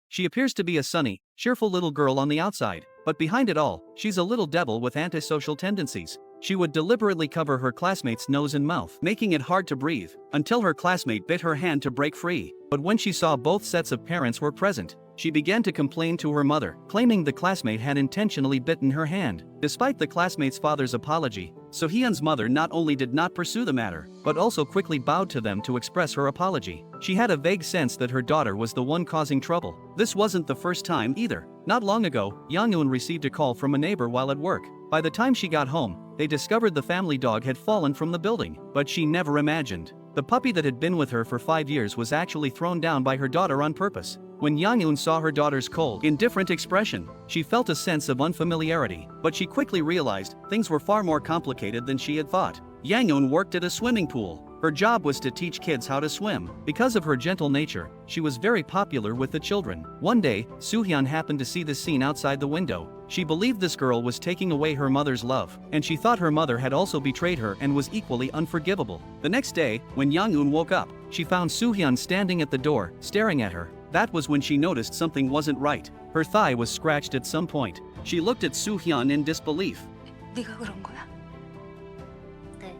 She appears to be a sunny, cheerful little girl on the outside, but behind it all, she's a little devil with antisocial tendencies. She would deliberately cover her classmate's nose and mouth, making it hard to breathe, until her classmate bit her hand to break free. But when she saw both sets of parents were present, she began to complain to her mother, claiming the classmate had intentionally bitten her hand. Despite the classmate's father's apology, Soo-hyun's mother not only did not pursue the matter, but also quickly bowed to them to express her apology. She had a vague sense that her daughter was the one causing trouble. This wasn't the first time either. Not long ago, Young-eun received a call from a neighbor while at work. By the time she got home, they discovered the family dog had fallen from the building, but she never imagined the puppy that had been with her for 5 years was actually thrown down by her daughter on purpose. When Young-eun saw her daughter's cold, indifferent expression, she felt a sense of unfamiliarity, but she quickly realized things were far more complicated than she had thought. Young-eun worked at a swimming pool. Her job was to teach kids how to swim. Because of her gentle nature, she was very popular with the children. One day, Soo-hyun happened to see this scene outside the window. She believed this girl was taking away her mother's love, and she thought her mother had also betrayed her and was equally unforgivable. The next day, when Young-eun woke up, she found Soo-hyun standing at the door, staring at her. That was when she noticed something wasn't right. Her thigh was scratched at some point. She looked at Soo-hyun in disbelief. 네가 그런 거야? 네.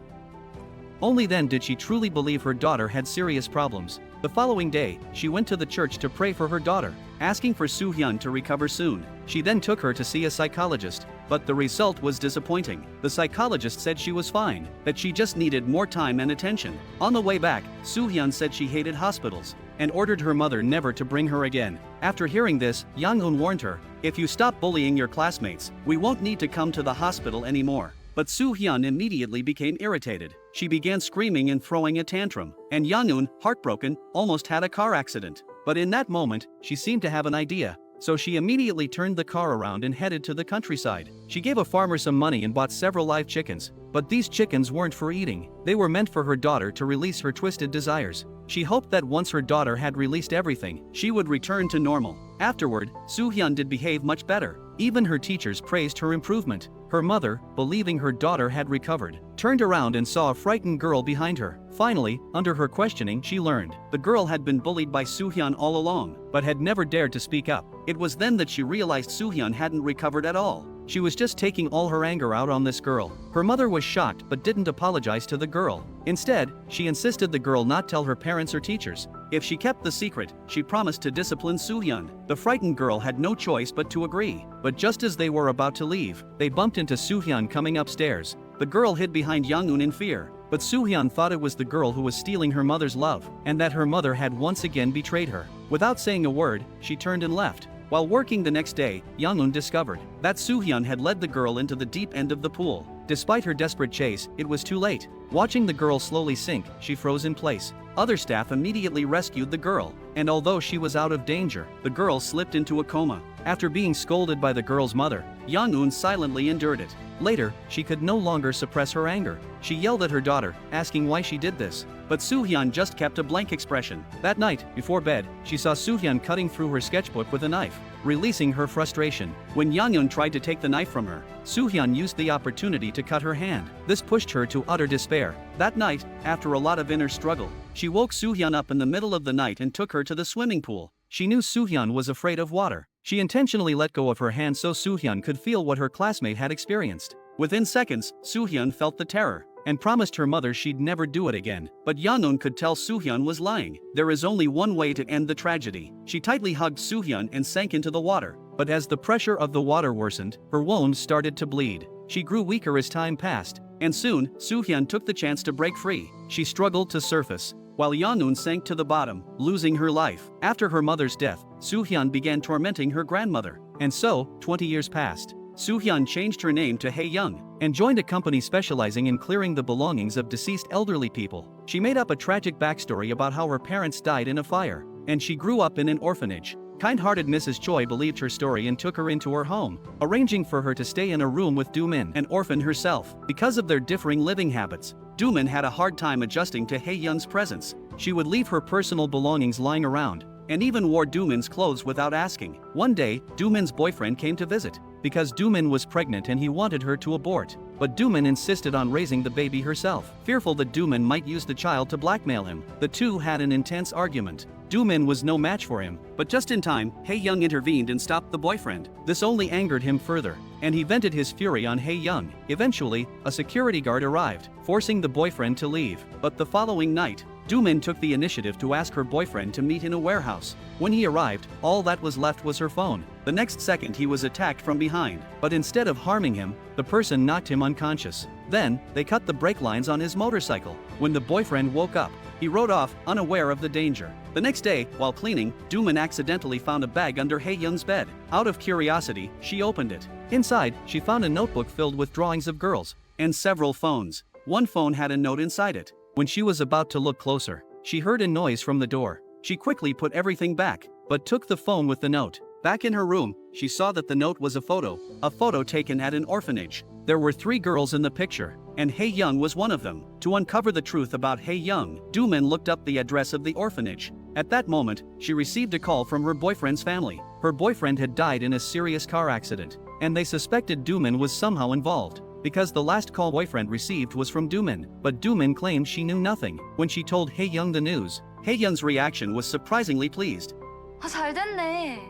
Only then did she truly believe her daughter had serious problems. The following day, she went to the church to pray for her daughter, asking for Soo-hyun to recover soon. She then took her to see a psychologist, but the result was disappointing. The psychologist said she was fine, that she just needed more time and attention. On the way back, Soo-hyun said she hated hospitals and ordered her mother never to bring her again. After hearing this, Young-eun warned her, "If you stop bullying your classmates, we won't need to come to the hospital anymore." But Soo-hyun immediately became irritated. She began screaming and throwing a tantrum, and Young-eun, heartbroken, almost had a car accident. But in that moment, she seemed to have an idea. So she immediately turned the car around and headed to the countryside. She gave a farmer some money and bought several live chickens, but these chickens weren't for eating. They were meant for her daughter to release her twisted desires. She hoped that once her daughter had released everything, she would return to normal. Afterward, Soo-hyun did behave much better. Even her teachers praised her improvement. Her mother, believing her daughter had recovered, turned around and saw a frightened girl behind her. Finally, under her questioning, she learned the girl had been bullied by Soo-hyun all along, but had never dared to speak up. It was then that she realized Soo-hyun hadn't recovered at all. She was just taking all her anger out on this girl. Her mother was shocked but didn't apologize to the girl. Instead, she insisted the girl not tell her parents or teachers. If she kept the secret, she promised to discipline Soo-hyun. The frightened girl had no choice but to agree. But just as they were about to leave, they bumped into Soo-hyun coming upstairs. The girl hid behind Young-eun in fear, but Soo-hyun thought it was the girl who was stealing her mother's love, and that her mother had once again betrayed her. Without saying a word, she turned and left. While working the next day, Young-eun discovered that Soo-hyun had led the girl into the deep end of the pool. Despite her desperate chase, it was too late. Watching the girl slowly sink, she froze in place. Other staff immediately rescued the girl, and although she was out of danger, the girl slipped into a coma. After being scolded by the girl's mother, Young-eun silently endured it. Later, she could no longer suppress her anger. She yelled at her daughter, asking why she did this. But Soo-hyun just kept a blank expression. That night, before bed, she saw Soo-hyun cutting through her sketchbook with a knife, releasing her frustration. When Young-eun tried to take the knife from her, Soo-hyun used the opportunity to cut her hand. This pushed her to utter despair. That night, after a lot of inner struggle, she woke Soo-hyun up in the middle of the night and took her to the swimming pool. She knew Soo-hyun was afraid of water. She intentionally let go of her hand so Soo-hyun could feel what her classmate had experienced. Within seconds, Soo-hyun felt the terror and promised her mother she'd never do it again. But Young-eun could tell Soo-hyun was lying. There is only one way to end the tragedy. She tightly hugged Soo-hyun and sank into the water. But as the pressure of the water worsened, her wounds started to bleed. She grew weaker as time passed, and soon, Soo-hyun took the chance to break free. She struggled to surface, while Young-eun sank to the bottom, losing her life. After her mother's death, Soo-hyun began tormenting her grandmother. And so, 20 years passed. Soo-hyun changed her name to Hae-young and joined a company specializing in clearing the belongings of deceased elderly people. She made up a tragic backstory about how her parents died in a fire, and she grew up in an orphanage. Kind-hearted Mrs. Choi believed her story and took her into her home, arranging for her to stay in a room with Do-min, an orphan herself. Because of their differing living habits, Do-min had a hard time adjusting to Hae-young's presence. She would leave her personal belongings lying around, and even wore Do-min's clothes without asking. One day, Do-min's boyfriend came to visit. because Doomin was pregnant and he wanted her to abort. But Doomin insisted on raising the baby herself, fearful that Doomin might use the child to blackmail him. The two had an intense argument. Doomin was no match for him, but just in time, Hae-young intervened and stopped the boyfriend. This only angered him further, and he vented his fury on Hae-young. Eventually, a security guard arrived, forcing the boyfriend to leave. But the following night, Doomin took the initiative to ask her boyfriend to meet in a warehouse. When he arrived, all that was left was her phone. The next second he was attacked from behind, but instead of harming him, the person knocked him unconscious. Then, they cut the brake lines on his motorcycle. When the boyfriend woke up, he rode off, unaware of the danger. The next day, while cleaning, Doomin accidentally found a bag under Hae-young's bed. Out of curiosity, she opened it. Inside, she found a notebook filled with drawings of girls, and several phones. One phone had a note inside it. When she was about to look closer, she heard a noise from the door. She quickly put everything back, but took the phone with the note. Back in her room, she saw that the note was a photo taken at an orphanage. There were 3 girls in the picture, and Hae-young was one of them. To uncover the truth about Hae-young, Doomin looked up the address of the orphanage. At that moment, she received a call from her boyfriend's family. Her boyfriend had died in a serious car accident, and they suspected Doomin was somehow involved, because the last call boyfriend received was from Doomin. But Doomin claimed she knew nothing. When she told Hae-young the news, Hae-young's reaction was surprisingly pleased. 아, 잘 됐네.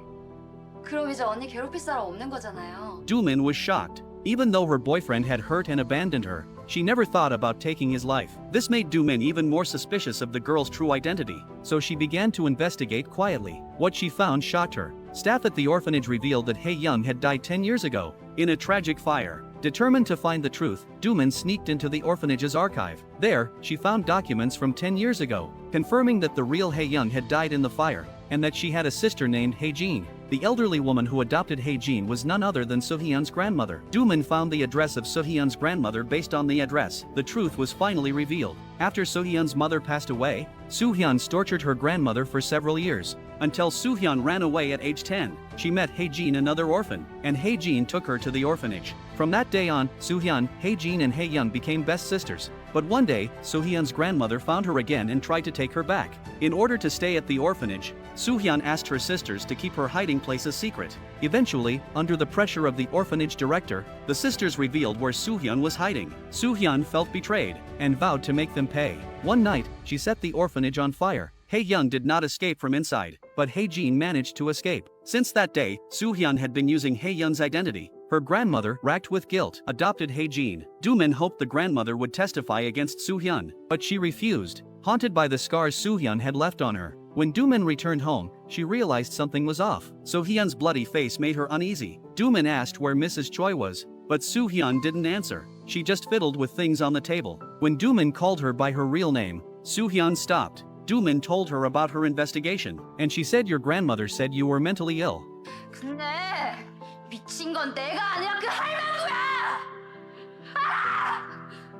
그럼 이제 언니 괴롭힐 사람 없는 거잖아요. Doomin was shocked. Even though her boyfriend had hurt and abandoned her, she never thought about taking his life. This made Doomin even more suspicious of the girl's true identity, so she began to investigate quietly. What she found shocked her. Staff at the orphanage revealed that Hae-young had died 10 years ago, in a tragic fire. Determined to find the truth, Doomin sneaked into the orphanage's archive. There, she found documents from 10 years ago, confirming that the real Hae-young had died in the fire, and that she had a sister named Hae-jin. The elderly woman who adopted Hae-jin was none other than Soo-hyun's grandmother. Doomin found the address of Soo-hyun's grandmother. Based on the address, the truth was finally revealed. After Soo-hyun's mother passed away, Soo-hyun tortured her grandmother for several years, until Soo-hyun ran away at age 10. She met Hae-jin, another orphan, and Hae-jin took her to the orphanage. From that day on, Soo-hyun, Hae-jin and Hae-young became best sisters. But one day, Soo-hyun's grandmother found her again and tried to take her back. In order to stay at the orphanage, Soo-hyun asked her sisters to keep her hiding place a secret. Eventually, under the pressure of the orphanage director, the sisters revealed where Soo-hyun was hiding. Soo-hyun felt betrayed, and vowed to make them pay. One night, she set the orphanage on fire. Hae-young did not escape from inside, but Hae-jin managed to escape. Since that day, Soo-hyun had been using Hae-young's identity. Her grandmother, racked with guilt, adopted Hae-jin. Doomin hoped the grandmother would testify against Soo-hyun, but she refused, haunted by the scars Soo-hyun had left on her. When Doomin returned home, she realized something was off. Soo-hyun's bloody face made her uneasy. Doomin asked where Mrs. Choi was, but Soo-hyun didn't answer. She just fiddled with things on the table. When Doomin called her by her real name, Soo-hyun stopped. Doomin told her about her investigation, and she said, "Your grandmother said you were mentally ill." 근데 미친 건 내가 아니라 그 할망구야!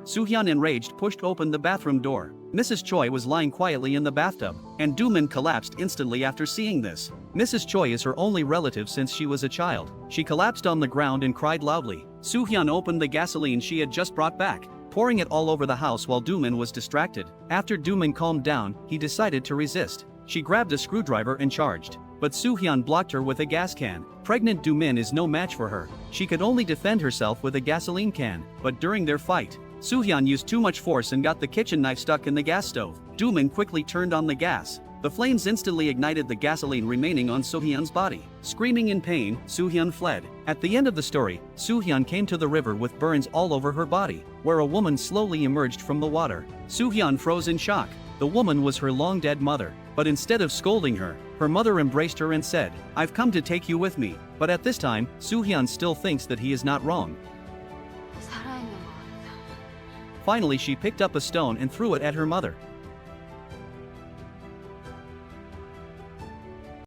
Soo-hyun, enraged, pushed open the bathroom door. Mrs. Choi was lying quietly in the bathtub, and Doomin collapsed instantly after seeing this. Mrs. Choi is her only relative since she was a child. She collapsed on the ground and cried loudly. Soo-hyun opened the gasoline she had just brought back, pouring it all over the house while Doomin was distracted. After Doomin calmed down, he decided to resist. She grabbed a screwdriver and charged, but Soo-hyun blocked her with a gas can. Pregnant Doomin is no match for her. She could only defend herself with a gasoline can, but during their fight, Soo-hyun used too much force and got the kitchen knife stuck in the gas stove. Doomin quickly turned on the gas. The flames instantly ignited the gasoline remaining on Soo-hyun's body. Screaming in pain, Soo-hyun fled. At the end of the story, Soo-hyun came to the river with burns all over her body, where a woman slowly emerged from the water. Soo-hyun froze in shock. The woman was her long-dead mother, but instead of scolding her, her mother embraced her and said, "I've come to take you with me." But at this time, Soo-hyun still thinks that he is not wrong. 살아있는 것 같아. Finally, she picked up a stone and threw it at her mother.